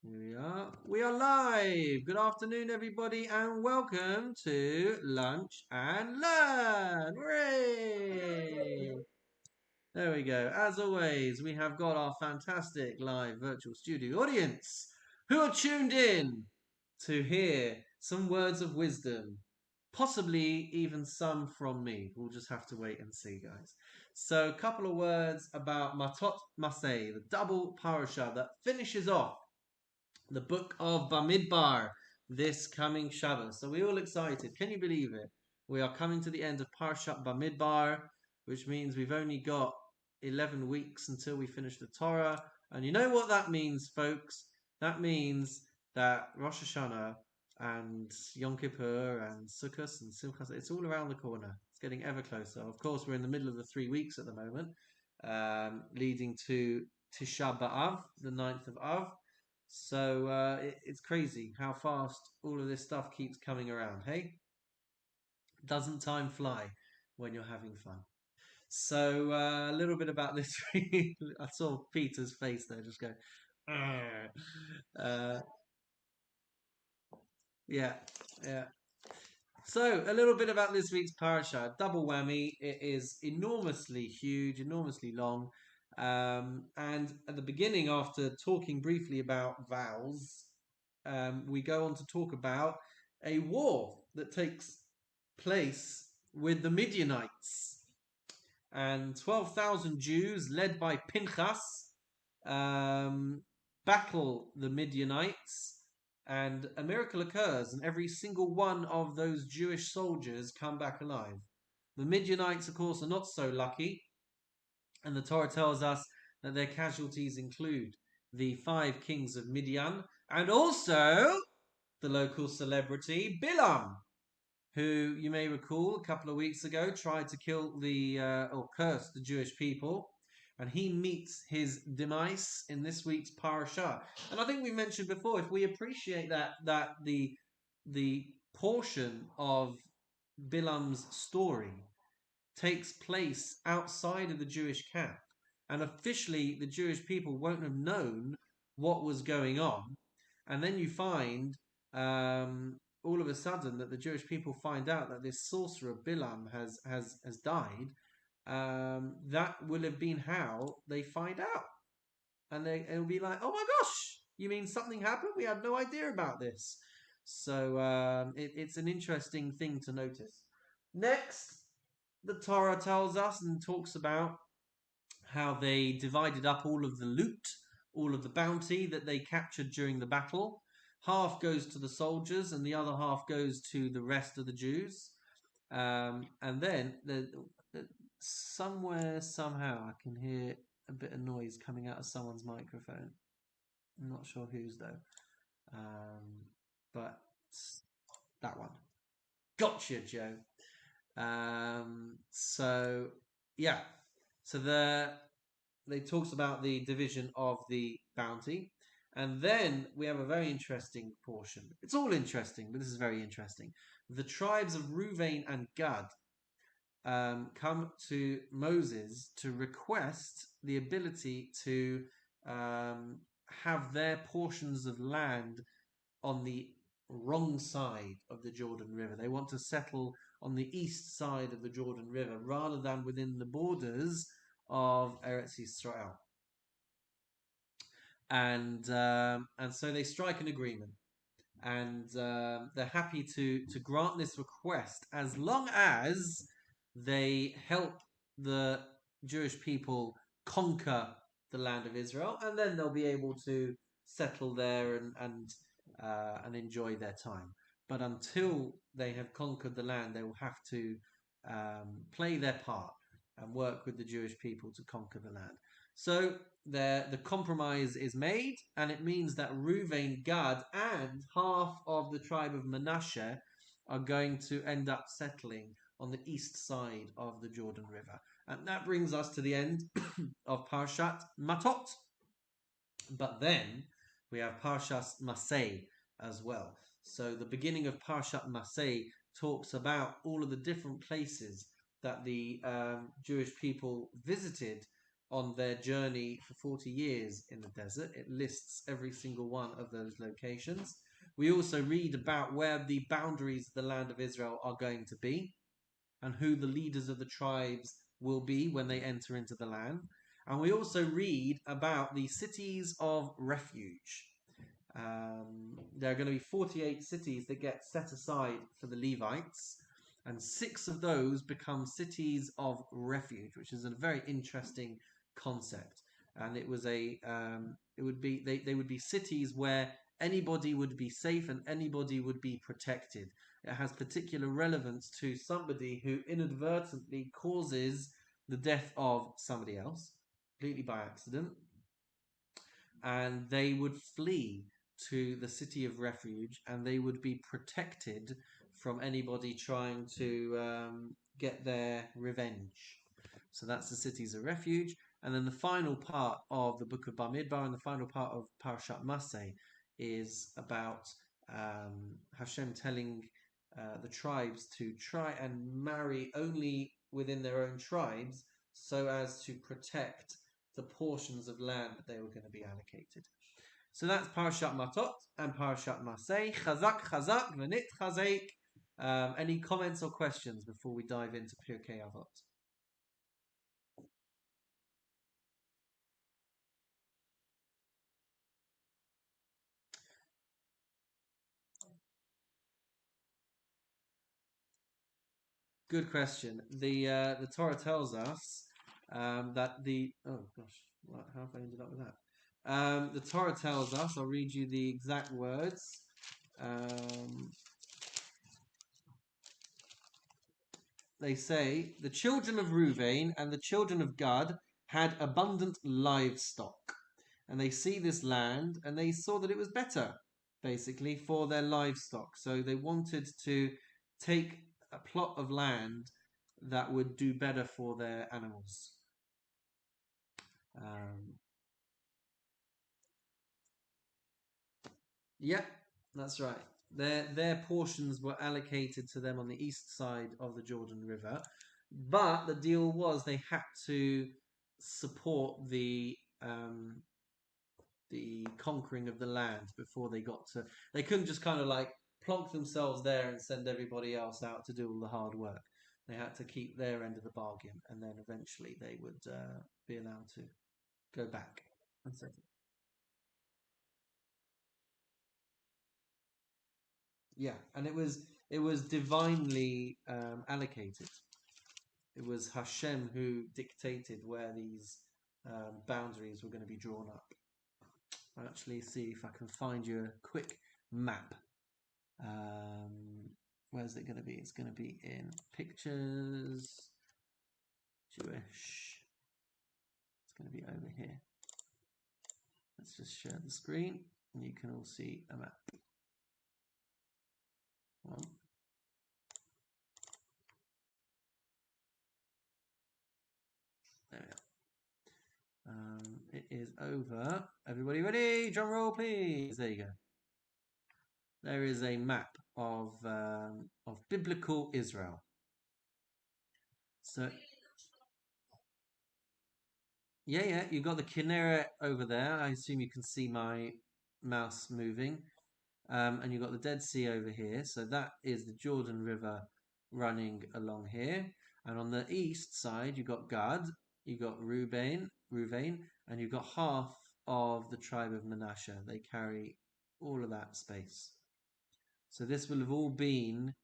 Here we are. We are live. Good afternoon, everybody, and welcome to Lunch and Learn. Hooray! There we go. As always, we have got our fantastic live virtual studio audience who are tuned in to hear some words of wisdom, possibly even some from me. We'll just have to wait and see, guys. So, a couple of words about Matot Maseh, the double parasha that finishes off the book of Bamidbar this coming Shabbos. So we're all excited. Can you believe it? We are coming to the end of Parshat Bamidbar, which means we've only got 11 weeks until we finish the Torah. And you know what that means, folks? That means that Rosh Hashanah and Yom Kippur and Sukkot and Simchas, it's all around the corner. It's getting ever closer. Of course, we're in the middle of the 3 weeks at the moment, leading to Tisha B'Av, the 9th of Av. So it's crazy how fast all of this stuff keeps coming around. Hey, doesn't time fly when you're having fun? So a little bit about this. I saw Peter's face there, just go. Uh, yeah, yeah. So a little bit about this week's parasha. Double whammy. It is enormously huge, enormously long. And at the beginning, after talking briefly about vows, we go on to talk about a war that takes place with the Midianites. And 12,000 Jews, led by Pinchas, battle the Midianites. And a miracle occurs, and every single one of those Jewish soldiers come back alive. The Midianites, of course, are not so lucky. And the Torah tells us that their casualties include the 5 kings of Midian and also the local celebrity Bilam, who you may recall a couple of weeks ago tried to kill or curse the Jewish people. And he meets his demise in this week's parasha. And I think we mentioned before, if we appreciate that the portion of Bilam's story takes place outside of the Jewish camp, and officially the Jewish people won't have known what was going on. And then you find all of a sudden that the Jewish people find out that this sorcerer Bilam has died. That will have been how they find out, and it'll be like, oh my gosh, you mean something happened? We had no idea about this. So it's an interesting thing to notice. Next, the Torah tells us and talks about how they divided up all of the loot, all of the bounty that they captured during the battle. Half goes to the soldiers and the other half goes to the rest of the Jews. And then somewhere, somehow, I can hear a bit of noise coming out of someone's microphone. I'm not sure whose though. But that one. Gotcha, Joe. So yeah, so they talks about the division of the bounty, and then we have a very interesting portion. It's all interesting, but this is very interesting. The tribes of Ruvain and Gad come to Moses to request the ability to have their portions of land on the wrong side of the Jordan River. They want to settle on the east side of the Jordan River rather than within the borders of Eretz Yisrael. And so they strike an agreement, and they're happy to grant this request as long as they help the Jewish people conquer the land of Israel, and then they'll be able to settle there and enjoy their time. But until they have conquered the land, they will have to play their part and work with the Jewish people to conquer the land. So the compromise is made, and it means that Reuven, Gad, and half of the tribe of Manasseh are going to end up settling on the east side of the Jordan River. And that brings us to the end of Parshat Matot. But then we have Parshat Maseh as well. So the beginning of Parshat Maseh talks about all of the different places that the Jewish people visited on their journey for 40 years in the desert. It lists every single one of those locations. We also read about where the boundaries of the land of Israel are going to be and who the leaders of the tribes will be when they enter into the land. And we also read about the cities of refuge. There are going to be 48 cities that get set aside for the Levites, and 6 of those become cities of refuge, which is a very interesting concept. And it was it would be they would be cities where anybody would be safe and anybody would be protected. It has particular relevance to somebody who inadvertently causes the death of somebody else, completely by accident, and they would flee to the city of refuge and they would be protected from anybody trying to get their revenge. So that's the cities of refuge. And then the final part of the book of Bamidbar and the final part of Parashat Maseh is about Hashem telling the tribes to try and marry only within their own tribes so as to protect the portions of land that they were going to be allocated. So that's Parashat Matot and Parashat Maseh. Chazak, chazak, v'nit chazek. Any comments or questions before we dive into Pirkei Avot? Good question. The Torah tells us that the oh gosh, how have I ended up with that? The Torah tells us. I'll read you the exact words. They say the children of Reuven and the children of Gad had abundant livestock, and they see this land and they saw that it was better, basically, for their livestock. So they wanted to take a plot of land that would do better for their animals. Um, yeah, that's right. Their portions were allocated to them on the east side of the Jordan River, but the deal was they had to support the conquering of the land before they got to. They couldn't just kind of like plonk themselves there and send everybody else out to do all the hard work. They had to keep their end of the bargain, and then eventually they would be allowed to go back. And so, yeah, and it was divinely allocated. It was Hashem who dictated where these boundaries were going to be drawn up. I'll actually see if I can find you a quick map. Where's it going to be? It's going to be in pictures, Jewish. It's going to be over here. Let's just share the screen and you can all see a map. One. There we are. It is over. Everybody ready? Drum roll, please. There you go. There is a map of biblical Israel. So yeah, you got the Kinneret over there. I assume you can see my mouse moving. And you've got the Dead Sea over here. So that is the Jordan River running along here. And on the east side, you've got Gad, you've got Reuven, and you've got half of the tribe of Manasseh. They carry all of that space. So this will have all been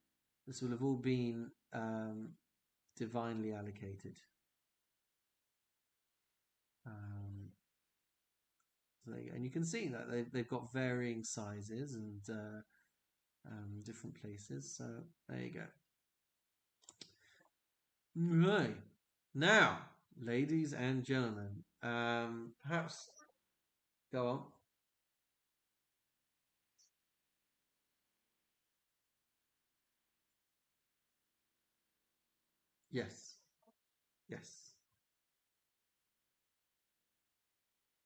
divinely allocated. So and you can see that they've got varying sizes and different places. So there you go. Right. Now, ladies and gentlemen, perhaps go on. Yes, yes.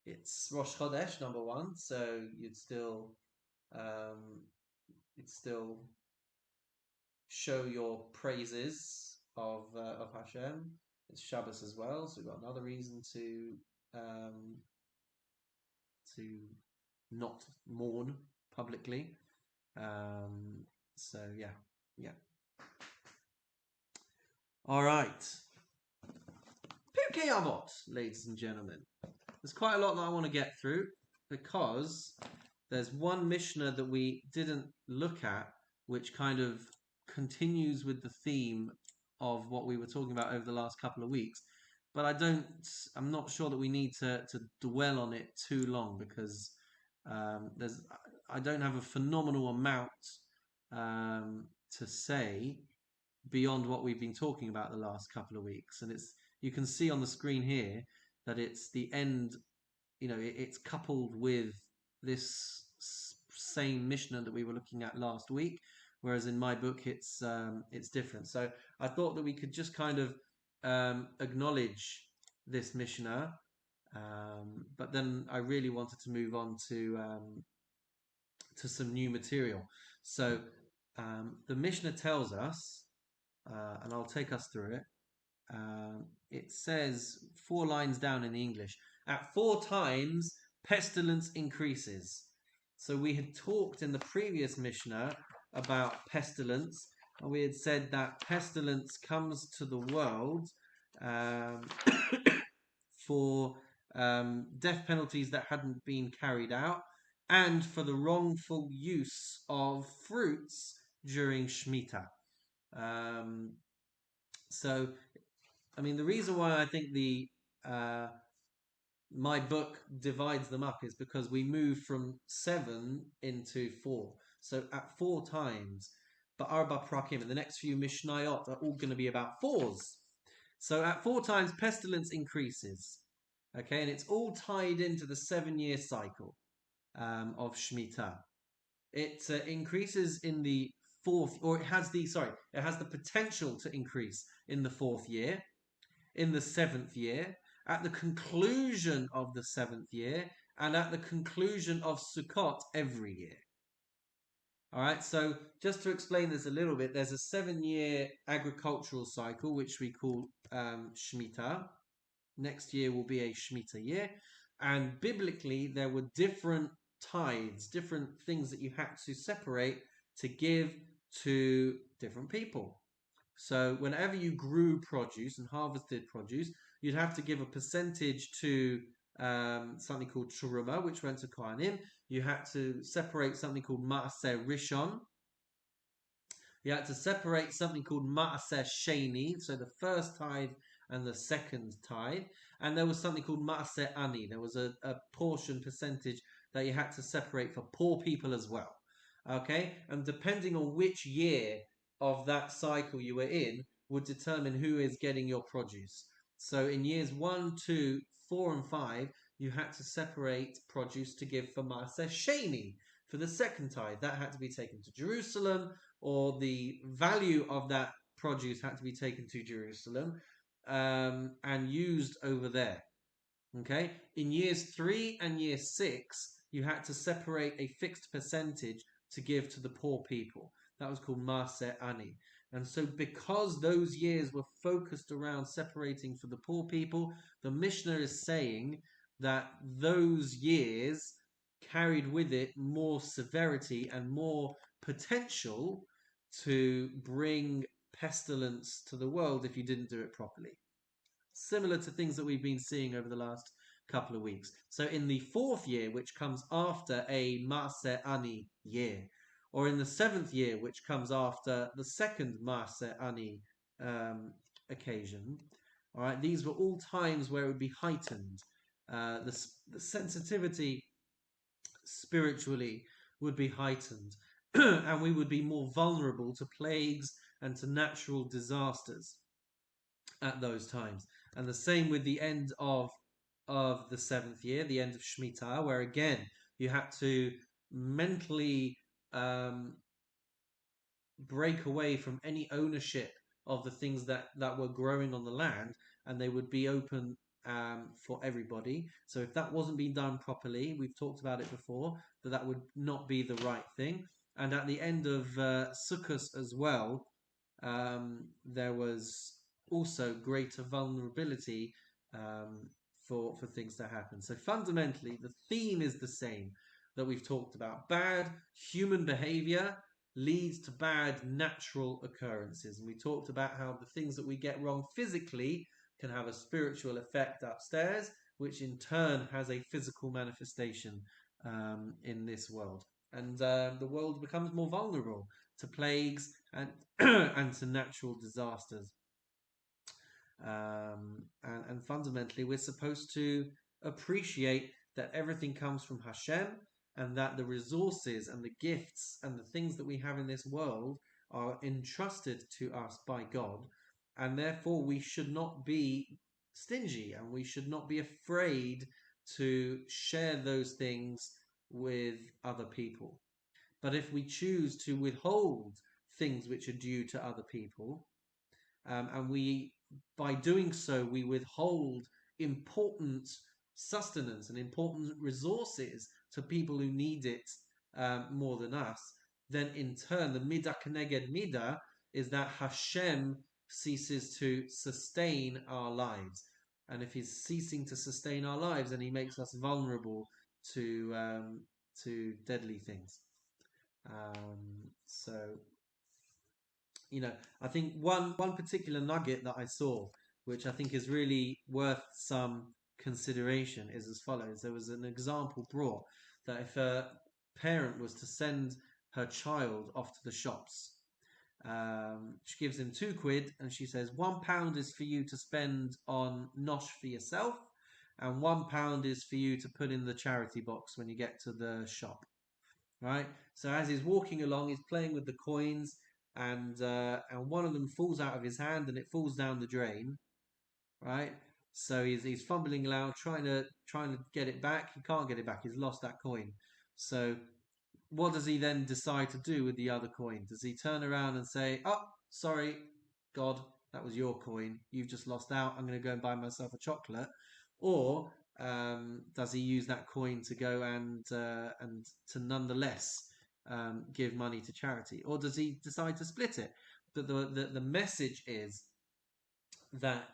It's Rosh Chodesh number one, so um, you'd still show your praises of Hashem. It's Shabbos as well, so we've got another reason to not mourn publicly. So yeah. All right. Pirkei Avot, ladies and gentlemen. There's quite a lot that I want to get through because there's one Mishnah that we didn't look at, which kind of continues with the theme of what we were talking about over the last couple of weeks. But I'm not sure that we need to dwell on it too long because I don't have a phenomenal amount to say beyond what we've been talking about the last couple of weeks. And you can see on the screen here that it's the end, it's coupled with this same Mishnah that we were looking at last week, whereas in my book it's different. So I thought that we could just kind of acknowledge this Mishnah, but then I really wanted to move on to some new material. So the Mishnah tells us, and I'll take us through it. It says 4 lines down in the English, at 4 times pestilence increases. So we had talked in the previous Mishnah about pestilence, and we had said that pestilence comes to the world for death penalties that hadn't been carried out, and for the wrongful use of fruits during Shemitah. So, I mean, the reason why I think my book divides them up is because we move from 7 into 4. So at 4 times, but Arba Prakim and the next few Mishnayot are all going to be about 4s. So at 4 times, pestilence increases. Okay, and it's all tied into the 7-year cycle of Shemitah. It increases in the 4th, or it has the potential to increase in the 4th year, in the 7th year, at the conclusion of the 7th year, and at the conclusion of Sukkot every year. All right, so just to explain this a little bit, there's a 7-year agricultural cycle, which we call Shemitah. Next year will be a Shemitah year. And biblically, there were different tithes, different things that you had to separate to give to different people. So whenever you grew produce and harvested produce, you'd have to give a percentage to something called Truma, which went to Kohanim. You had to separate something called Ma'aseh Rishon. You had to separate something called Ma'aseh Sheni, so the first tithe and the second tithe. And there was something called Ma'aseh Ani. There was a portion percentage that you had to separate for poor people as well. Okay? And depending on which year of that cycle you were in would determine who is getting your produce. So in years 1, 2, 4, and 5, you had to separate produce to give for Ma'aseh Sheni, for the second tithe. That had to be taken to Jerusalem, or the value of that produce had to be taken to Jerusalem and used over there. Okay? In years 3 and year 6, you had to separate a fixed percentage to give to the poor people. That was called Maaseh Ani. And so because those years were focused around separating for the poor people, the Mishnah is saying that those years carried with it more severity and more potential to bring pestilence to the world if you didn't do it properly. Similar to things that we've been seeing over the last couple of weeks. So in the 4th year, which comes after a Maaseh Ani year, or in the 7th year, which comes after the second Maaseh Ani occasion, all right, these were all times where it would be heightened. The sensitivity spiritually would be heightened, and we would be more vulnerable to plagues and to natural disasters at those times. And the same with the end of the 7th year, the end of Shemitah, where again you had to mentally break away from any ownership of the things that were growing on the land, and they would be open for everybody. So if that wasn't being done properly, we've talked about it before, that would not be the right thing. And at the end of Sukkot as well, there was also greater vulnerability for things to happen. So fundamentally, the theme is the same that we've talked about. Bad human behavior leads to bad natural occurrences. And we talked about how the things that we get wrong physically can have a spiritual effect upstairs, which in turn has a physical manifestation in this world. And the world becomes more vulnerable to plagues and and to natural disasters. And fundamentally, we're supposed to appreciate that everything comes from Hashem, and that the resources and the gifts and the things that we have in this world are entrusted to us by God. And therefore, we should not be stingy, and we should not be afraid to share those things with other people. But if we choose to withhold things which are due to other people, and we, by doing so, we withhold important sustenance and important resources to people who need it more than us, then in turn the midah keneged midah is that Hashem ceases to sustain our lives. And if he's ceasing to sustain our lives, then he makes us vulnerable to deadly things. So I think one particular nugget that I saw, which I think is really worth some consideration, is as follows. There was an example brought that if a parent was to send her child off to the shops, she gives him £2 and she says £1 is for you to spend on nosh for yourself, and £1 is for you to put in the charity box when you get to the shop. Right? So as he's walking along, he's playing with the coins, and one of them falls out of his hand and it falls down the drain. Right? So he's fumbling around trying to get it back. He can't get it back. He's lost that coin. So what does he then decide to do with the other coin? Does he turn around and say, "Oh, sorry, God, that was your coin. You've just lost out. I'm going to go and buy myself a chocolate," or does he use that coin to go and to nonetheless give money to charity, or does he decide to split it? But the message is that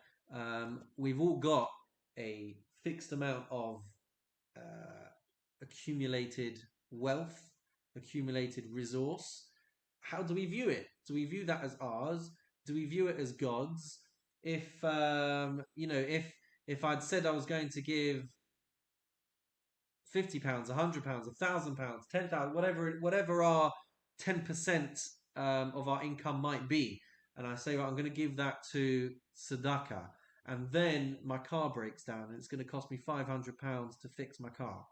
we've all got a fixed amount of accumulated wealth, accumulated resource. How do we view it? Do we view that as ours? Do we view it as God's? If if I'd said I was going to give £50, £100, £1,000, 10,000, whatever our 10% of our income might be, and I say, right, I'm going to give that to tzedakah, and then my car breaks down and it's going to cost me £500 to fix my car,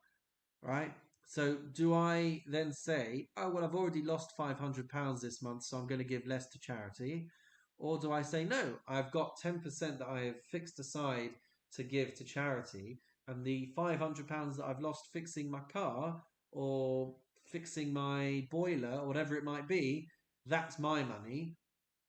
right? So do I then say, oh, well, I've already lost £500 this month, so I'm going to give less to charity? Or do I say, no, I've got 10% that I have fixed aside to give to charity, and the £500 that I've lost fixing my car or fixing my boiler or whatever it might be, that's my money,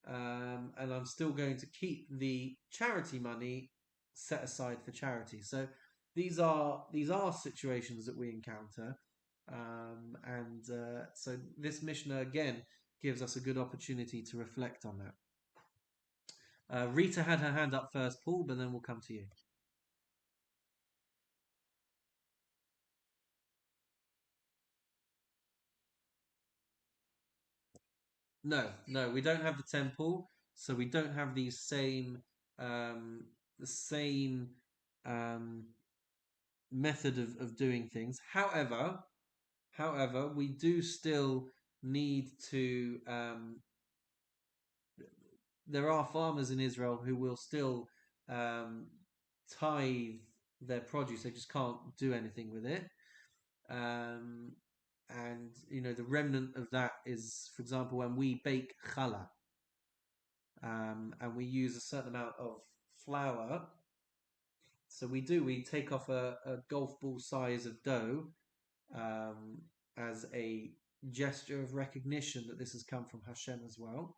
and I'm still going to keep the charity money set aside for charity. So these are situations that we encounter, so this Mishnah again gives us a good opportunity to reflect on that. Rita had her hand up first, Paul, but then we'll come to you. No, we don't have the temple, so we don't have these the same um, method of doing things. However, we do still need to. There are farmers in Israel who will still um, tithe their produce. They just can't do anything with it. Um, and the remnant of that is, for example, when we bake challah, and we use a certain amount of flour. So we take off a golf ball size of dough, as a gesture of recognition that this has come from Hashem as well.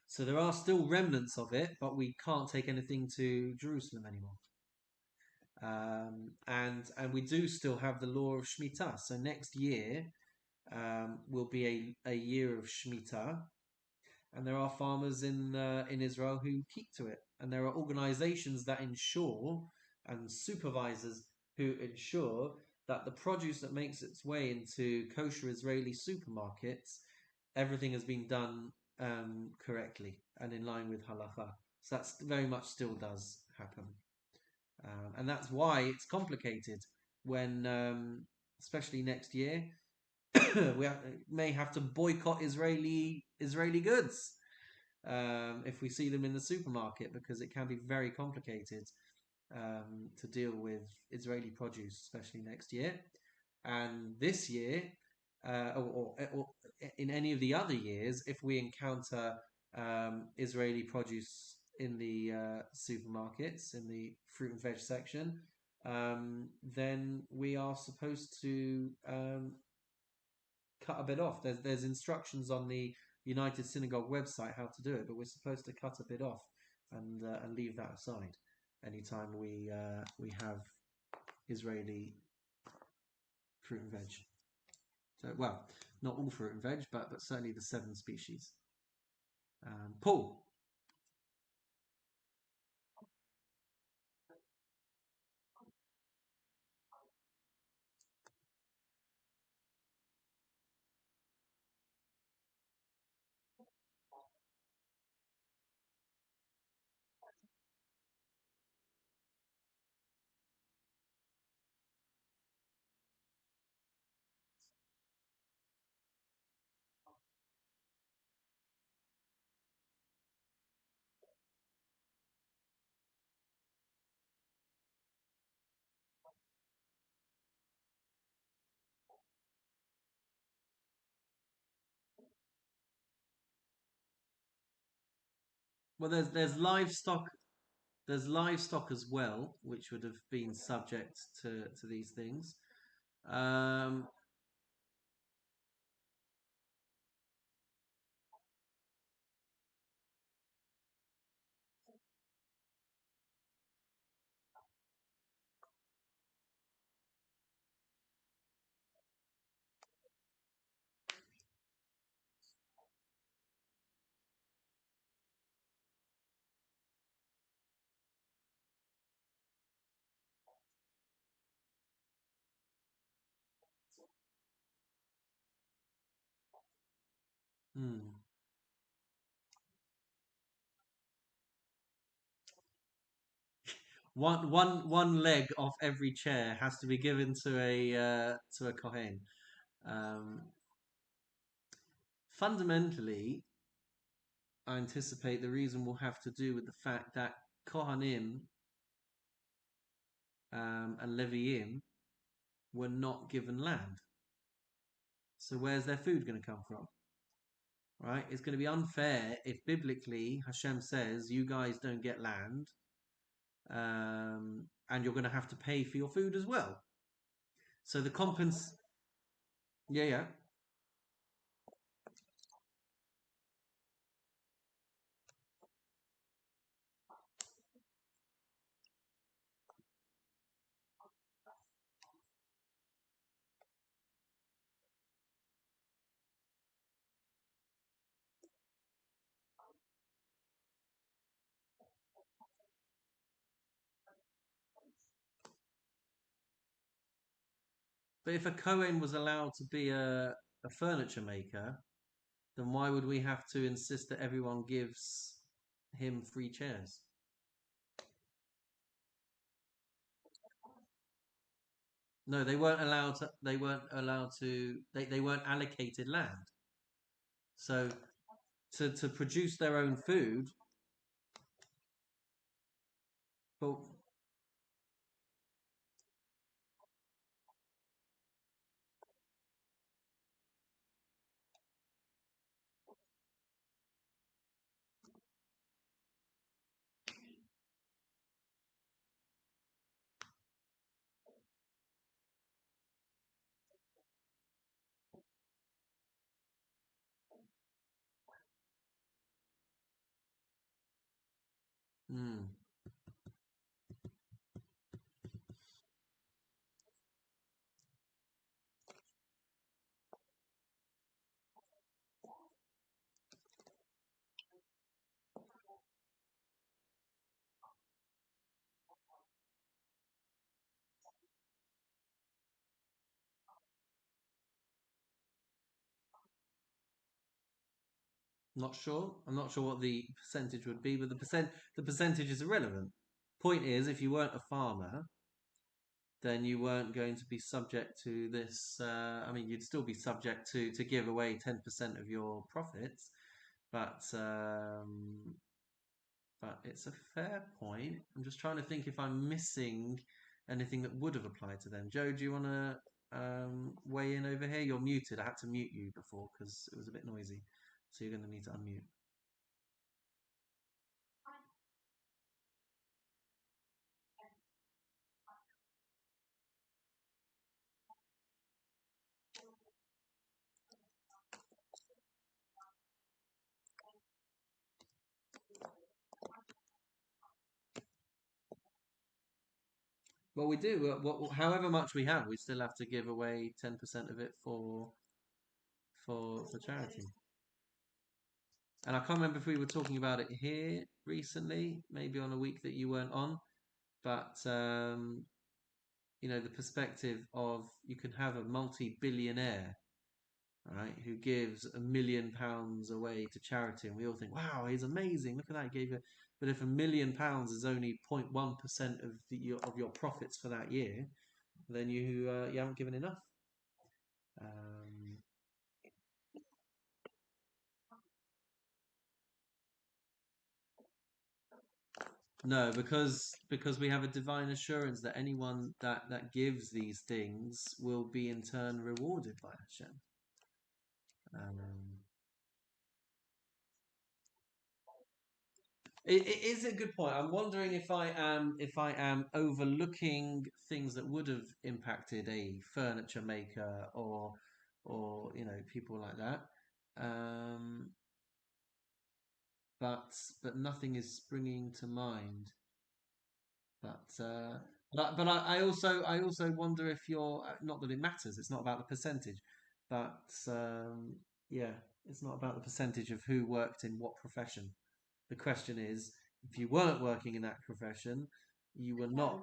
So there are still remnants of it, but we can't take anything to Jerusalem anymore. And we do still have the law of Shemitah. So next year will be a year of Shemitah. and there are farmers in Israel who keep to it, and there are organizations that ensure and supervisors who ensure that the produce that makes its way into kosher Israeli supermarkets, everything has been done correctly and in line with halacha. So that's very much still does happen, and that's why it's complicated when, especially next year, we may have to boycott Israeli goods if we see them in the supermarket, because it can be very complicated to deal with Israeli produce, especially next year. And this year, or in any of the other years, if we encounter Israeli produce in the supermarkets, in the fruit and veg section, then we are supposed to cut a bit off. There's instructions on the United Synagogue website how to do it, but we're supposed to cut a bit off and leave that aside anytime we have Israeli fruit and veg. So, well, not all fruit and veg, but certainly the 7 species. Paul. Well, there's livestock. There's livestock as well, which would have been subject to these things. Um, hmm. One leg off every chair has to be given to a kohen. Um, Fundamentally, I anticipate the reason will have to do with the fact that kohanim and leviim were not given land. So where's their food going to come from? Right? It's going to be unfair if biblically Hashem says you guys don't get land, and you're going to have to pay for your food as well. So the compens, yeah, yeah. But if a Cohen was allowed to be a furniture maker, then why would we have to insist that everyone gives him free chairs? No, they weren't allowed to. They weren't allowed to. They weren't allocated land. So to produce their own food, but mm, Not sure. I'm not sure what the percentage would be, but the percentage is irrelevant. Point is, if you weren't a farmer, then you weren't going to be subject to this. I mean, you'd still be subject to give away 10% of your profits, but it's a fair point. I'm just trying to think if I'm missing anything that would have applied to them. Joe, do you want to weigh in over here? You're muted. I had to mute you before because it was a bit noisy, so you're going to need to unmute. Well, we do. However much we have, we still have to give away 10% of it for charity. And I can't remember if we were talking about it here recently, maybe on a week that you weren't on, but the perspective of you can have a multi-billionaire, right, who gives £1 million away to charity, and we all think, wow, he's amazing. Look at that, he gave it. But if £1 million is only 0.1% of your profits for that year, then you haven't given enough. Um, no, because we have a divine assurance that anyone that gives these things will be in turn rewarded by Hashem. Um, it is a good point. I'm wondering if I am overlooking things that would have impacted a furniture maker or people like that. Um, but nothing is springing to mind. But I also wonder if you're not that it matters. It's not about the percentage, but yeah, it's not about the percentage of who worked in what profession. The question is, if you weren't working in that profession, you were not.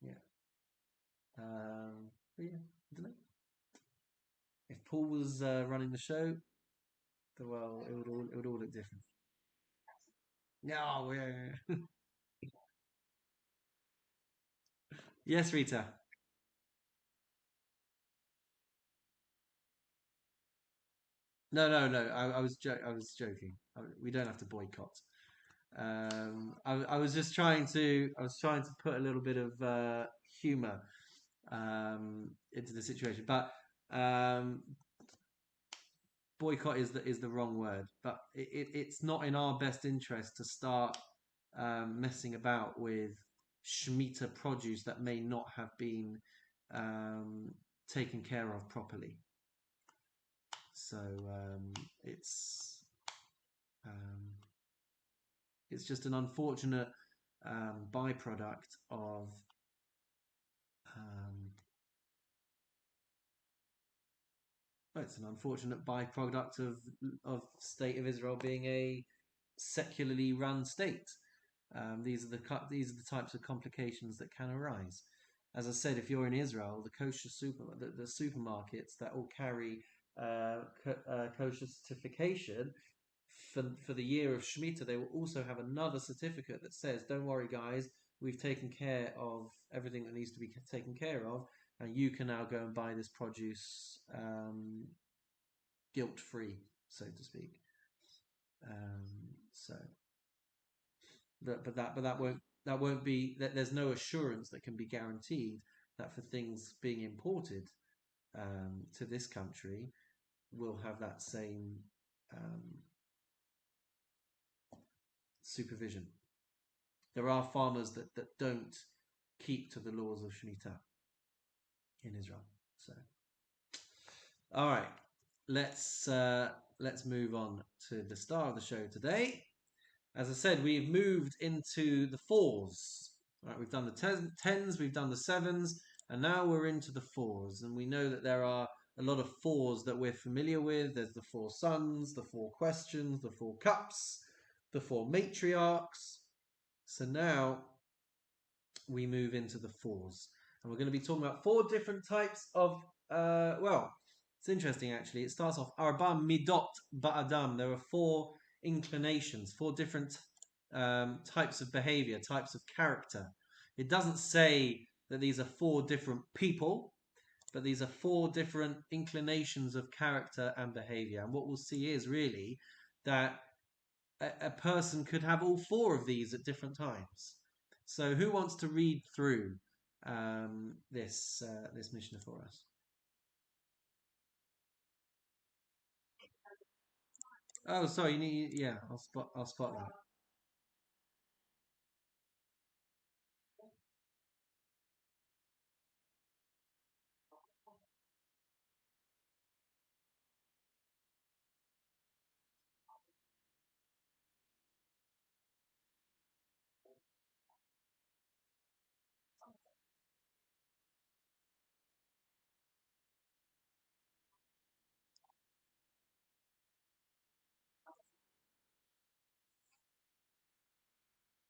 Yeah. But yeah, I don't know. If Paul was running the show, well, it would all look different. No, yeah. Yes, Rita. No, no, no. I was joking. We don't have to boycott. I was just trying to put a little bit of humor into the situation, but um, boycott is the wrong word. But it's not in our best interest to start messing about with Shemitah produce that may not have been um, taken care of properly. So it's um, it's just an unfortunate byproduct of um, well, it's an unfortunate byproduct of state of Israel being a secularly run state. These are the types of complications that can arise. As I said, if you're in Israel, the supermarkets that all carry kosher certification for the year of Shemitah, they will also have another certificate that says, "Don't worry, guys, we've taken care of everything that needs to be taken care of, and you can now go and buy this produce guilt free, so to speak." So, but that won't be that. There's no assurance that can be guaranteed that for things being imported to this country will have that same um, supervision. There are farmers that don't keep to the laws of Shemitah in Israel. So, all right, let's move on to the star of the show today. As I said, we've moved into the fours. Right, we've done the tens, we've done the sevens, and now we're into the fours. And we know that there are a lot of fours that we're familiar with. There's the four sons, the four questions, the four cups, the four matriarchs. So now we move into the fours. And we're going to be talking about four different types of, It's interesting actually. It starts off Arba Midot Ba'adam. There are four inclinations, four different types of behavior, types of character. It doesn't say that these are four different people, but these are four different inclinations of character and behavior. And what we'll see is really that a person could have all four of these at different times. So, who wants to read through this Mishnah for us? Oh, sorry. You need, yeah, I'll spot that.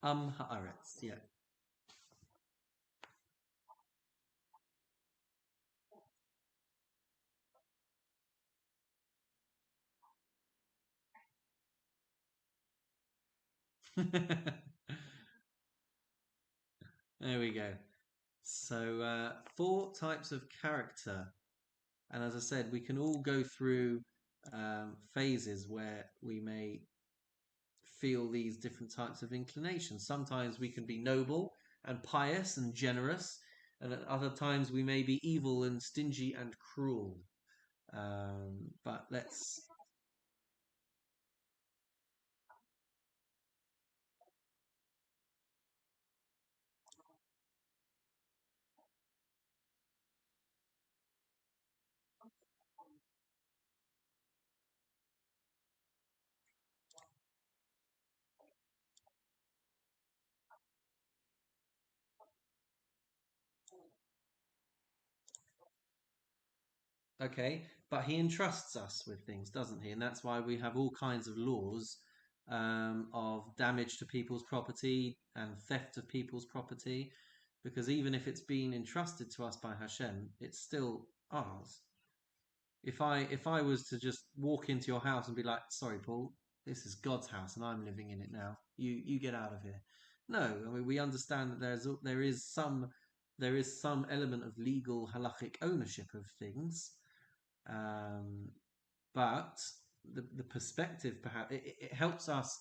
Haaretz, yeah. There we go. So, four types of character. And as I said, we can all go through phases where we may feel these different types of inclinations. Sometimes we can be noble and pious and generous, and at other times we may be evil and stingy and cruel. But let's Okay, but he entrusts us with things, doesn't he? And that's why we have all kinds of laws of damage to people's property and theft of people's property, because even if it's been entrusted to us by Hashem, it's still ours. If I was to just walk into your house and be like, "Sorry, Paul, this is God's house and I'm living in it now. You get out of here." No, I mean we understand that there is some element of legal halachic ownership of things, um, but the perspective perhaps it helps us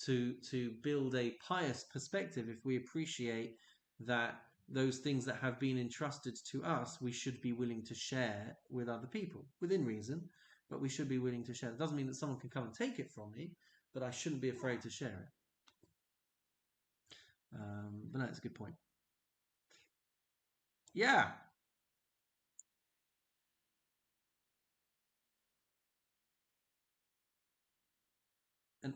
to build a pious perspective if we appreciate that those things that have been entrusted to us we should be willing to share with other people within reason, but we should be willing to share. It doesn't mean that someone can come and take it from me, but I shouldn't be afraid to share it. But no, it's a good point. Yeah, and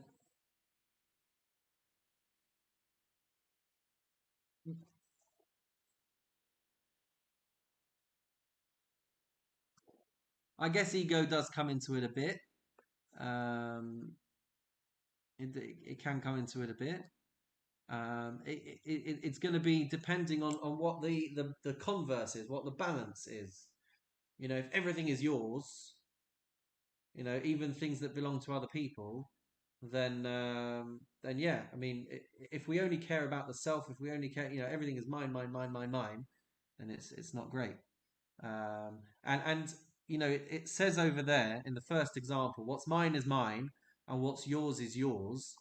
I guess ego does come into it a bit. um it can come into it a bit. It's going to be depending on what the converse is, what the balance is. If everything is yours, even things that belong to other people, then yeah. I mean, if we only care about the self, if we only care, everything is mine, mine, mine, mine, mine, then it's not great. And it says over there in the first example, what's mine is mine, and what's yours is yours.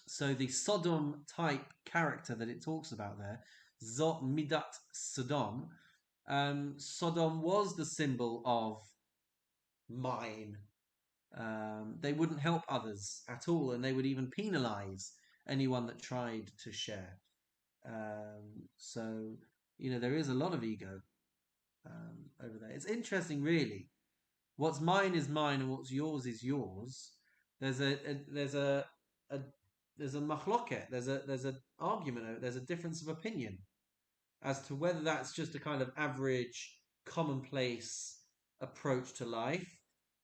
So the Sodom type character that it talks about there, Zot Midat Sodom, Sodom was the symbol of mine. They wouldn't help others at all, and they would even penalize anyone that tried to share. So, there is a lot of ego over there. It's interesting, really. What's mine is mine, and what's yours is yours. There's a there's a machloket. There's an argument. There's a difference of opinion as to whether that's just a kind of average, commonplace approach to life,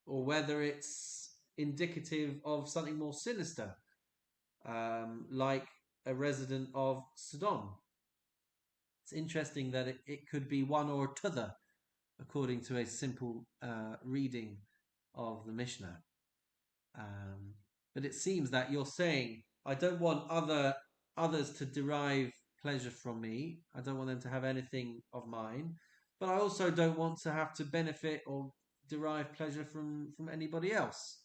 or whether it's indicative of something more sinister, like a resident of Sodom. It's interesting that it could be one or t'other according to a simple reading of the Mishnah. But it seems that you're saying, I don't want others to derive pleasure from me. I don't want them to have anything of mine, but I also don't want to have to benefit or derive pleasure from anybody else.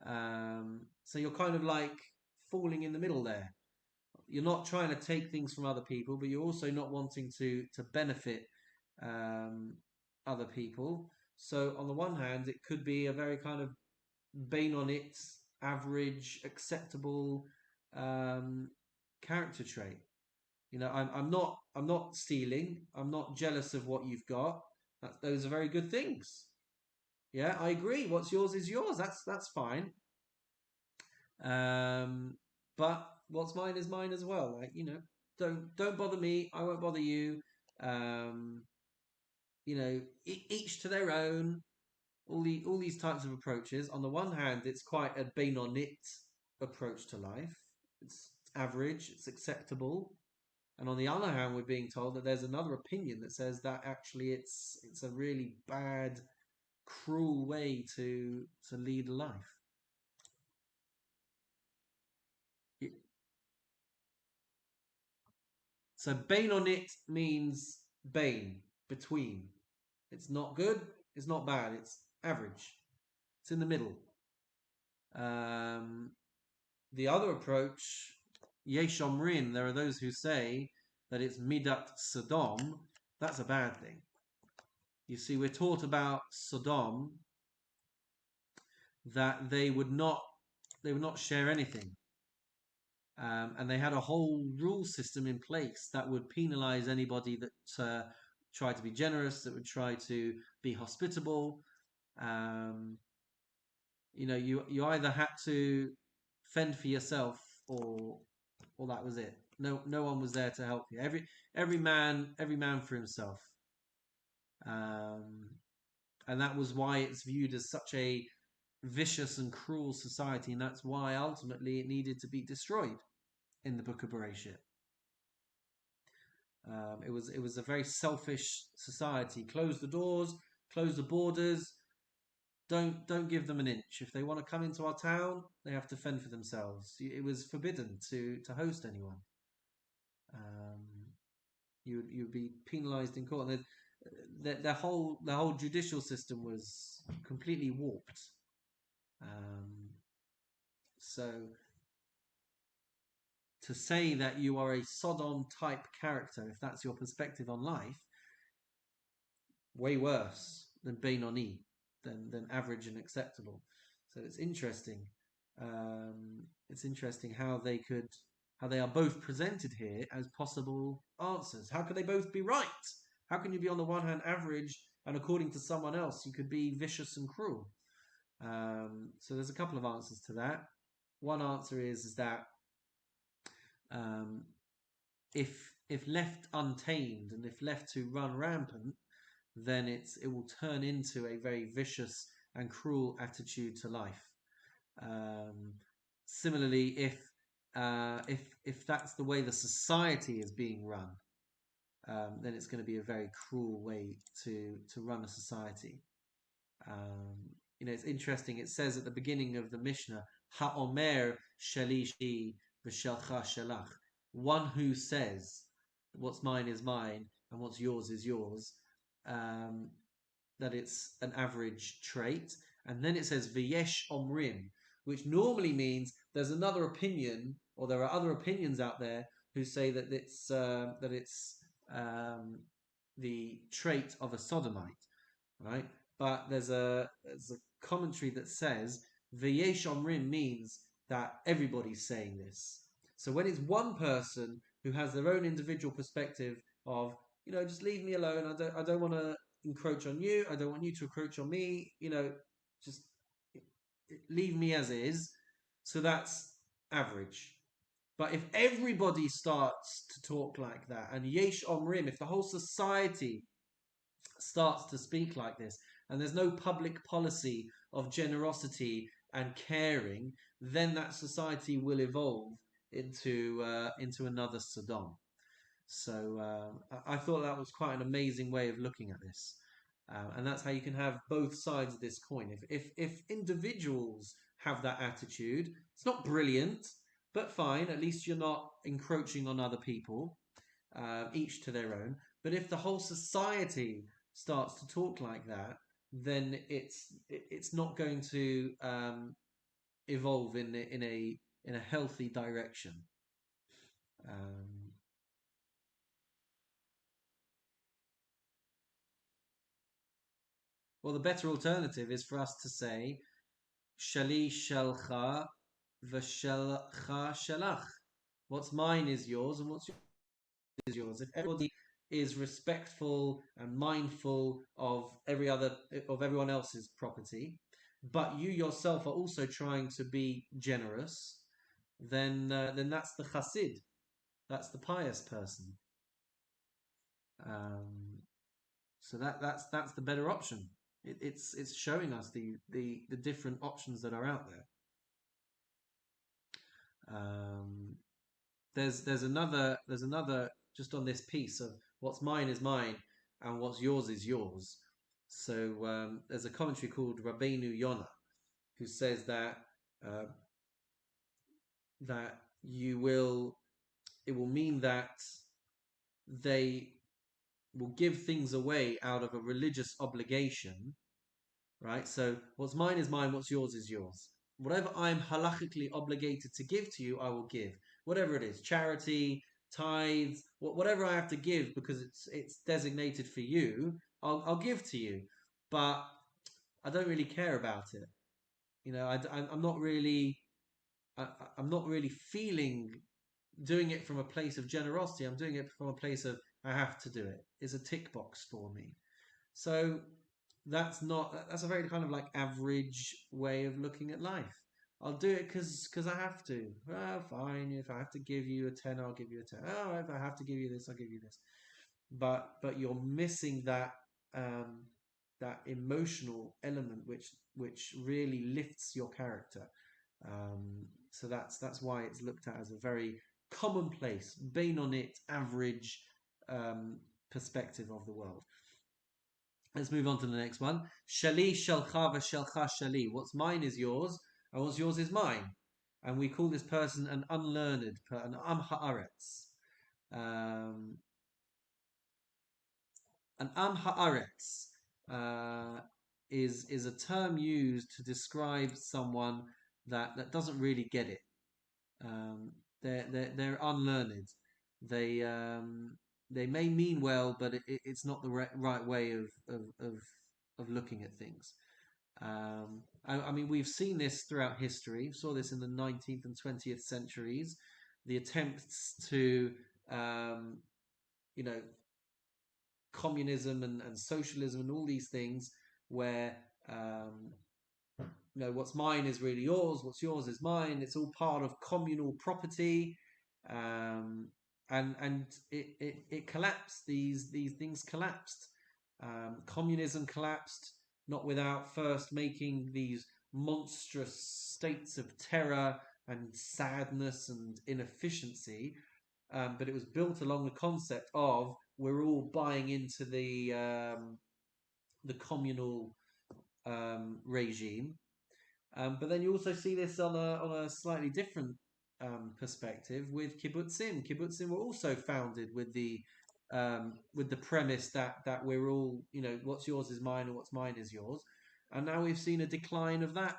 So you're kind of like falling in the middle there. You're not trying to take things from other people, but you're also not wanting to benefit other people. So on the one hand, it could be a very kind of been on its average, acceptable character trait. I'm not stealing. I'm not jealous of what you've got. Those are very good things. Yeah, I agree. What's yours is yours. That's fine. But what's mine is mine as well. Like, don't bother me. I won't bother you. Um, each to their own. All these types of approaches. On the one hand, it's quite a Beinonit approach to life. It's average. It's acceptable. And on the other hand, we're being told that there's another opinion that says that actually it's a really bad, cruel way to lead a life. So bain on it means bain, between. It's not good, it's not bad, it's average. It's in the middle. Um, the other approach, Yesh Omrim, there are those who say that it's Midat Sodom. That's a bad thing. You see, we're taught about Sodom that they would not share anything. And they had a whole rule system in place that would penalize anybody that tried to be generous, that would try to be hospitable. You either had to fend for yourself or that was it. No one was there to help you. Every man for himself. And that was why it's viewed as such a vicious and cruel society, and that's why ultimately it needed to be destroyed in the Book of Bereshit. It was a very selfish society. Close the doors, close the borders. Don't give them an inch. If they want to come into our town, they have to fend for themselves. It was forbidden to host anyone. You'd be penalised in court. And the whole judicial system was completely warped. So to say that you are a Sodom type character, if that's your perspective on life, way worse than Benoni, than average and acceptable. So it's interesting. It's interesting how they are both presented here as possible answers. How could they both be right? How can you be on the one hand average and according to someone else you could be vicious and cruel? So there's a couple of answers to that. One answer is that if left untamed and if left to run rampant, then it will turn into a very vicious and cruel attitude to life. Similarly, if that's the way the society is being run, then it's going to be a very cruel way to run a society. It's interesting. It says at the beginning of the Mishnah, "Ha'omer shalishi v'shelcha shelach." One who says, "What's mine is mine, and what's yours is yours." That it's an average trait, and then it says "V'yesh omrim," which normally means there's another opinion, or there are other opinions out there who say that it's the trait of a sodomite, right? But there's a commentary that says V'yesh Omrim means that everybody's saying this. So when it's one person who has their own individual perspective of, just leave me alone. I don't want to encroach on you. I don't want you to encroach on me. Just leave me as is. So that's average. But if everybody starts to talk like that, and Yesh Omrim, if the whole society starts to speak like this, and there's no public policy of generosity and caring, then that society will evolve into another Sodom. So I thought that was quite an amazing way of looking at this. And that's how you can have both sides of this coin. If individuals have that attitude, it's not brilliant, but fine. At least you're not encroaching on other people, each to their own. But if the whole society starts to talk like that, then it's not going to evolve in a healthy direction. Um, well, the better alternative is for us to say Shali shalcha v'shelcha shalach. What's mine is yours, and what's yours is yours. If everybody is respectful and mindful of everyone else's property, but you yourself are also trying to be generous, then that's the chassid. That's the pious person. Um, so that's the better option. It's showing us the different options that are out there. Um, there's another just on this piece of what's mine is mine and what's yours is yours. So there's a commentary called Rabbeinu Yonah who says uh, that you will it will mean that they will give things away out of a religious obligation, right? So what's mine is mine, what's yours is yours. Whatever I'm halachically obligated to give to you, I will give. Whatever it is, charity, tithes, whatever I have to give because it's designated for you, I'll give to you. But I don't really care about it. I'm not really I, I'm not really feeling doing it from a place of generosity. I'm doing it from a place of I have to do it. It's a tick box for me. So that's a very kind of like average way of looking at life. I'll do it because I have to. Well, fine. If I have to give you a 10, I'll give you a 10. Oh, if I have to give you this, I'll give you this. But you're missing that emotional element which really lifts your character. So that's why it's looked at as a very commonplace, Benonit, average perspective of the world. Let's move on to the next one. Shali shelcha v'shelcha shali. What's mine is yours, and what's yours is mine. And we call this person an unlearned, an am haaretz. Um, an am haaretz is a term used to describe someone that doesn't really get it. Um, they're unlearned. They um, they may mean well, but it's not the right way of looking at things. I mean, we've seen this throughout history. We saw this in the 19th and 20th centuries. The attempts to, um, you know, communism and socialism and all these things where what's mine is really yours, what's yours is mine. It's all part of communal property, um, and it collapsed. These things collapsed. Communism collapsed not without first making these monstrous states of terror and sadness and inefficiency. But it was built along the concept of we're all buying into the communal regime. But then you also see this on a slightly different perspective with kibbutzim. Kibbutzim were also founded with the premise that we're all, what's yours is mine and what's mine is yours. And now we've seen a decline of that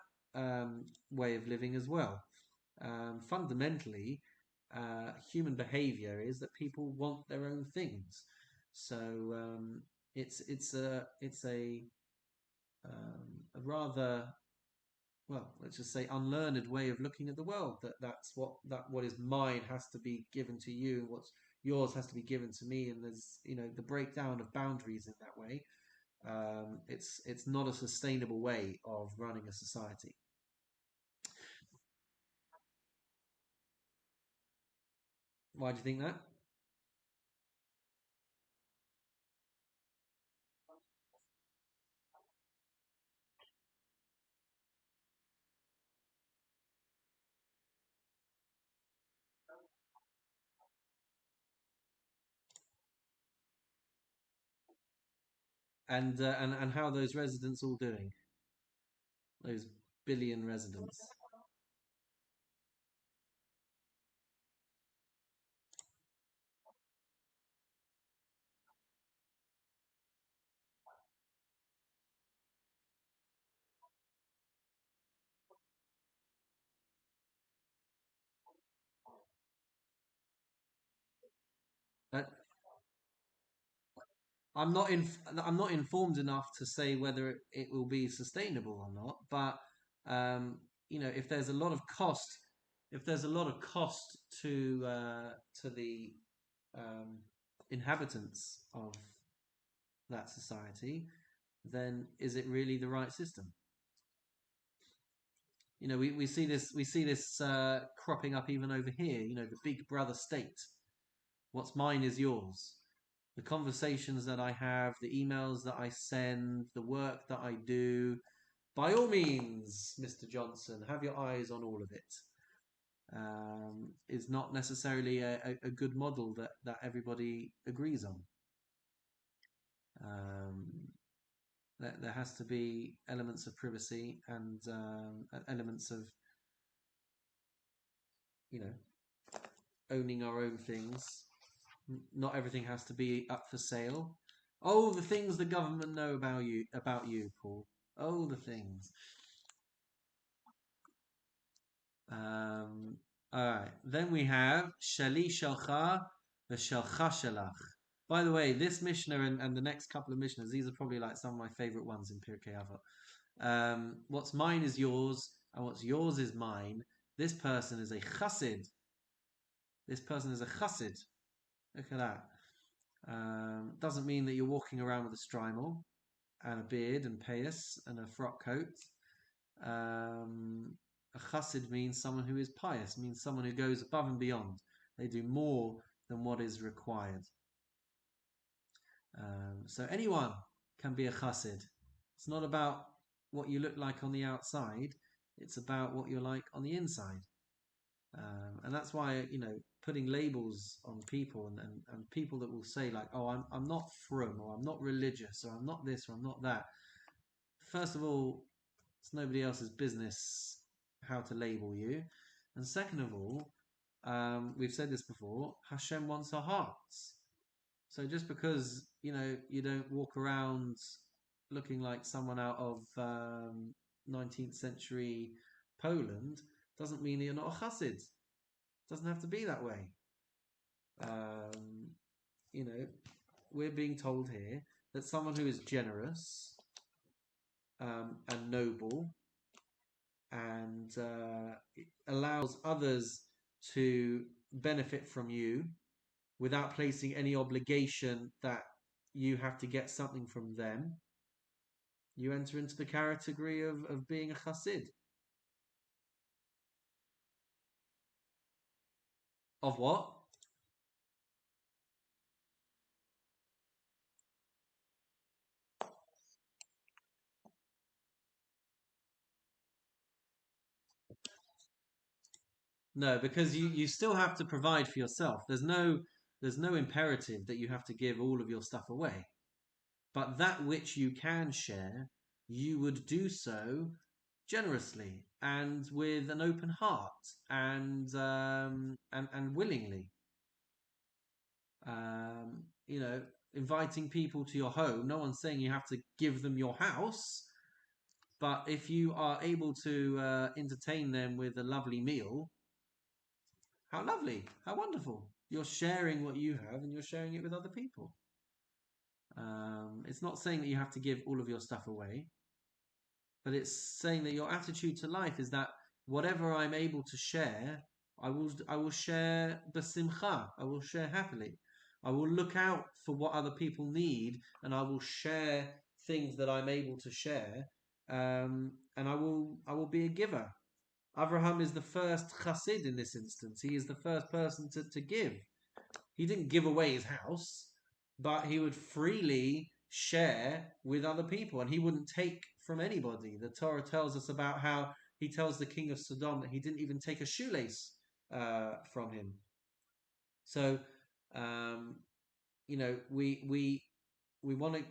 way of living as well. Fundamentally, human behavior is that people want their own things. So it's a rather, well, let's just say unlearned way of looking at the world. What is mine has to be given to you, and what's yours has to be given to me. And there's the breakdown of boundaries in that way. It's not a sustainable way of running a society. Why do you think that? And how are those residents all doing? Those billion residents. Uh, I'm not informed enough to say whether it will be sustainable or not. But if there's a lot of cost, if there's a lot of cost to the um, inhabitants of that society, then is it really the right system? We see this cropping up even over here. The big brother state. What's mine is yours. The conversations that I have, the emails that I send, the work that I do. By all means, Mr. Johnson, have your eyes on all of it. Is not necessarily a good model that everybody agrees on. Um, there has to be elements of privacy and elements of, you know, owning our own things. Not everything has to be up for sale. Oh, the things the government know about you, Paul. Oh, the things. Um, all right. Then we have Shali Shalcha v'Shalcha Shalach. By the way, this Mishnah and the next couple of Mishnahs, these are probably like some of my favorite ones in Pirkei Avot. What's mine is yours, and what's yours is mine. This person is a chassid. This person is a chassid. Look at that. Doesn't mean that you're walking around with a strimal and a beard and payas and a frock coat. A chassid means someone who is pious, means someone who goes above and beyond. They do more than what is required. So anyone can be a chassid. It's not about what you look like on the outside. It's about what you're like on the inside. And that's why, putting labels on people and people that will say like, oh, I'm not frum, or I'm not religious, or I'm not this, or I'm not that. First of all, it's nobody else's business how to label you. And second of all, we've said this before, Hashem wants our hearts. So just because, you don't walk around looking like someone out of 19th century Poland, doesn't mean that you're not a chassid. Doesn't have to be that way. Um, you know, we're being told here that someone who is generous and noble and allows others to benefit from you without placing any obligation that you have to get something from them, you enter into the category of being a chassid. Of what? No, because you still have to provide for yourself. There's no imperative that you have to give all of your stuff away. But that which you can share, you would do so generously and with an open heart and willingly. Um, you know, inviting people to your home. No one's saying you have to give them your house, but if you are able to entertain them with a lovely meal, how lovely, how wonderful! You're sharing what you have, and you're sharing it with other people. It's not saying that you have to give all of your stuff away, but it's saying that your attitude to life is that whatever I'm able to share, I will share basimcha. I will share happily. I will look out for what other people need, and I will share things that I'm able to share. And I will be a giver. Abraham is the first chassid in this instance. He is the first person to give. He didn't give away his house, but he would freely share with other people and he wouldn't take from anybody. The Torah tells us about how he tells the king of Sodom that he didn't even take a shoelace from him. So, um, we we want to.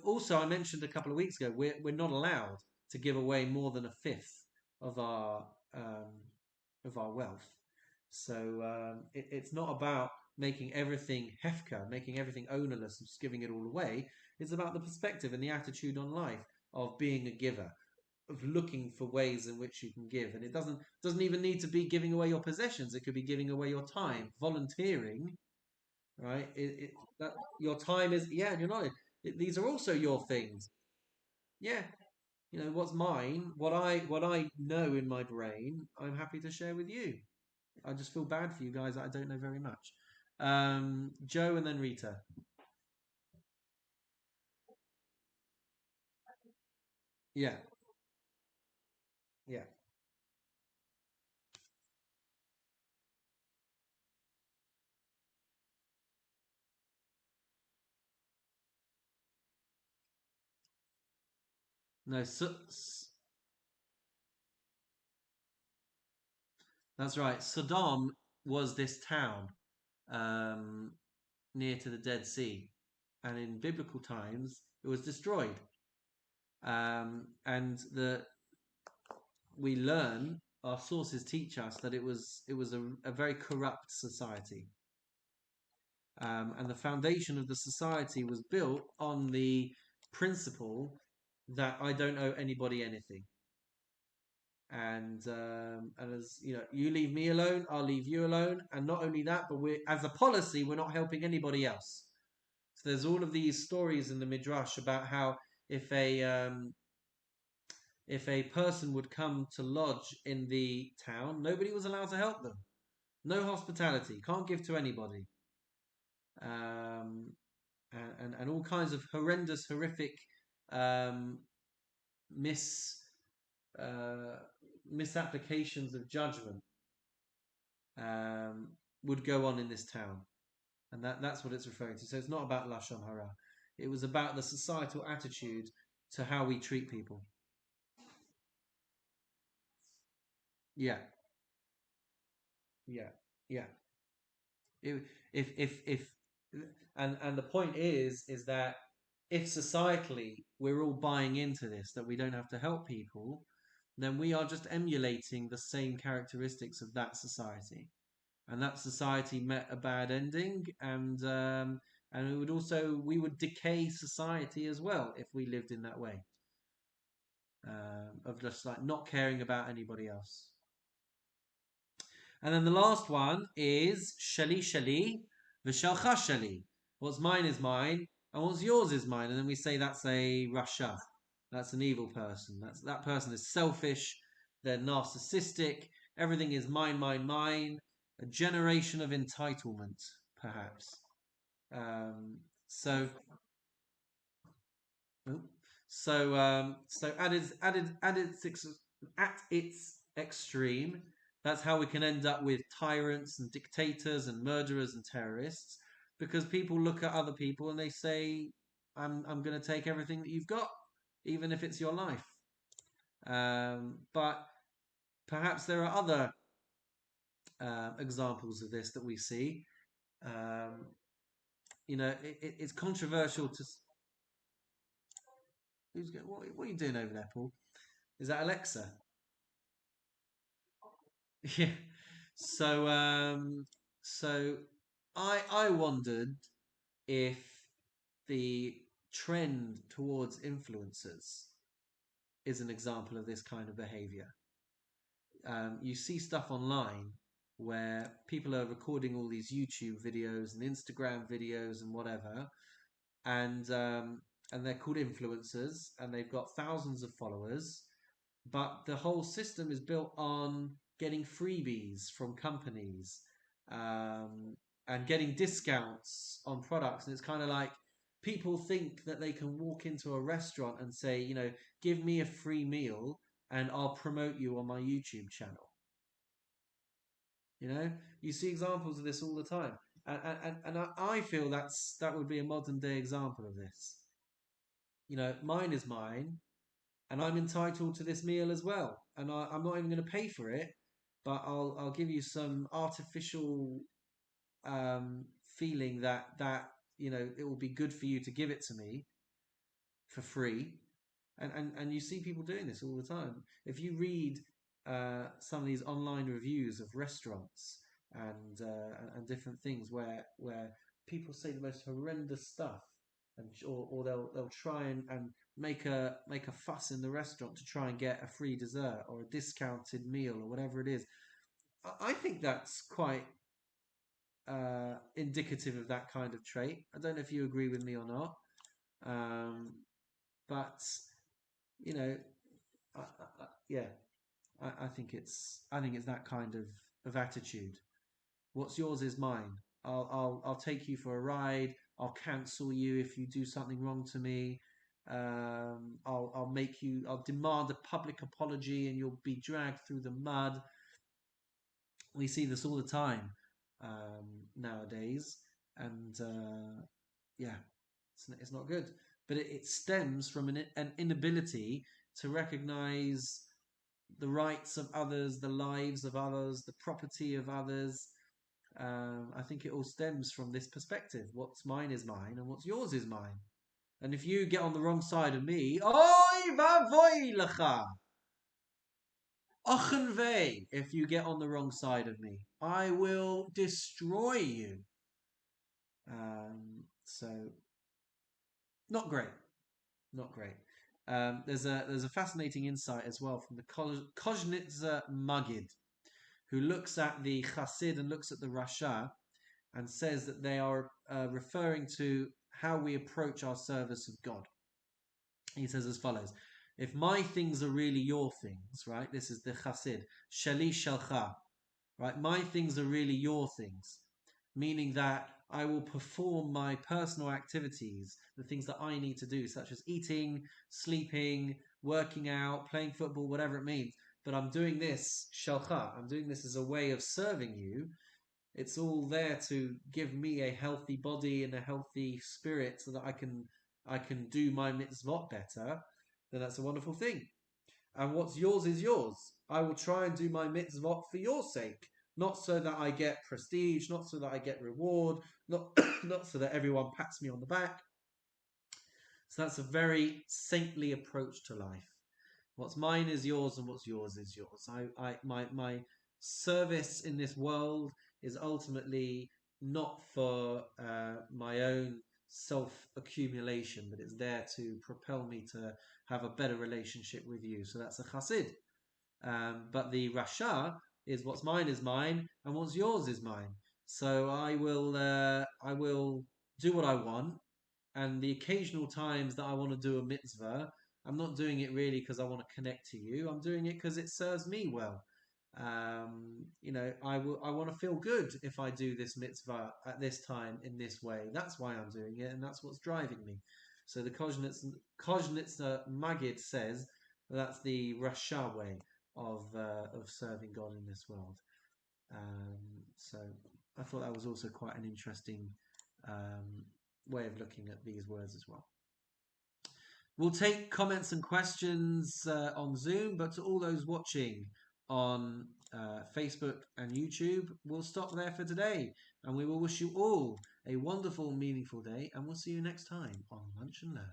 Also, I mentioned a couple of weeks ago, we're not allowed to give away more than a fifth of um, our wealth. So it's not about making everything hefka, making everything ownerless, and just giving it all away. It's about the perspective and the attitude on life of being a giver, of looking for ways in which you can give. And it doesn't even need to be giving away your possessions. It could be giving away your time, volunteering, right? That your time is, yeah, and you're not. These are also your things. Yeah, what's mine, what I know in my brain, I'm happy to share with you. I just feel bad for you guys that I don't know very much. Joe and then Rita. Yeah, yeah. No, that's right. Sodom was this town um, near to the Dead Sea, and in biblical times it was destroyed. And we learn, our sources teach us that it was a very corrupt society, and the foundation of the society was built on the principle that I don't owe anybody anything. And as you know, you leave me alone, I'll leave you alone. And not only that, but we're, as a policy, we're not helping anybody else. So there's all of these stories in the midrash about how if a um, if a person would come to lodge in the town, nobody was allowed to help them. No hospitality, can't give to anybody, um, and all kinds of horrendous, horrific um, mis uh, misapplications of judgment um, would go on in this town, and that's what it's referring to. So it's not about lashon hara. It was about the societal attitude to how we treat people. Yeah, yeah, yeah. If if and the point is that if societally we're all buying into this, that we don't have to help people, then we are just emulating the same characteristics of that society, and that society met a bad ending, and we would decay society as well if we lived in that way, of just like not caring about anybody else. And then the last one is shali shali v'shalcha shali. What's mine is mine, and what's yours is mine. And then we say that's a rasha. That's an evil person. That person is selfish. They're narcissistic. Everything is mine, mine, mine. A generation of entitlement, perhaps. Um, so Oh. So at its extreme, that's how we can end up with tyrants and dictators and murderers and terrorists, because people look at other people and they say, I'm going to take everything that you've got, even if it's your life." But perhaps there are other examples of this that we see. Um, it's controversial to. What are you doing over there, Paul? Is that Alexa? Yeah. So so I wondered if the trend towards influencers is an example of this kind of behavior. You see stuff online where people are recording all these YouTube videos and Instagram videos and whatever, and um, and they're called influencers, and they've got thousands of followers, but the whole system is built on getting freebies from companies, um, and getting discounts on products. And it's kind of like people think that they can walk into a restaurant and say, give me a free meal and I'll promote you on my YouTube channel. You know, you see examples of this all the time. And I feel that would be a modern day example of this. Mine is mine, and I'm entitled to this meal as well. And I'm not even going to pay for it, but I'll give you some artificial feeling that it will be good for you to give it to me for free. And you see people doing this all the time. If you read some of these online reviews of restaurants and different things where people say the most horrendous stuff, or they'll try and make a fuss in the restaurant to try and get a free dessert or a discounted meal or whatever it is. I think that's quite indicative of that kind of trait. I don't know if you agree with me or not, um, but you know, yeah, I think it's that kind of attitude. What's yours is mine. I'll take you for a ride. I'll cancel you if you do something wrong to me. I'll demand a public apology and you'll be dragged through the mud. We see this all the time nowadays, and yeah, it's not good. But it stems from an inability to recognize the rights of others, the lives of others, the property of others. I think it all stems from this perspective. What's mine is mine, and what's yours is mine. And if you get on the wrong side of me, oy vavoy lecha, ochen vey, if you get on the wrong side of me, I will destroy you. So not great, not great. There's a fascinating insight as well from the Koznitzer Magid, who looks at the Chassid and looks at the Rasha and says that they are referring to how we approach our service of God. He says as follows: if my things are really your things, right? This is the Chassid, Shali Shalcha, right? My things are really your things, meaning that I will perform my personal activities, the things that I need to do, such as eating, sleeping, working out, playing football, whatever it means. But I'm doing this shalcha. I'm doing this as a way of serving you. It's all there to give me a healthy body and a healthy spirit, so that I can do my mitzvot better. Then that's a wonderful thing. And what's yours is yours. I will try and do my mitzvot for your sake, not so that I get prestige, not so that I get reward, not not so that everyone pats me on the back. So that's a very saintly approach to life. What's mine is yours, and what's yours is yours. My service in this world is ultimately not for my own self accumulation, but it's there to propel me to have a better relationship with you. So that's a chassid. But the rasha is what's mine is mine, and what's yours is mine. So I will do what I want, and the occasional times that I want to do a mitzvah, I'm not doing it really because I want to connect to you. I'm doing it because it serves me well. I want to feel good if I do this mitzvah at this time in this way. That's why I'm doing it, and that's what's driving me. So the Koznitzer Magid says that's the Rasha way of serving God in this world. So I thought that was also quite an interesting way of looking at these words as well. We'll take comments and questions on Zoom, but to all those watching on Facebook and YouTube, we'll stop there for today. And we will wish you all a wonderful, meaningful day, and we'll see you next time on Lunch and Learn.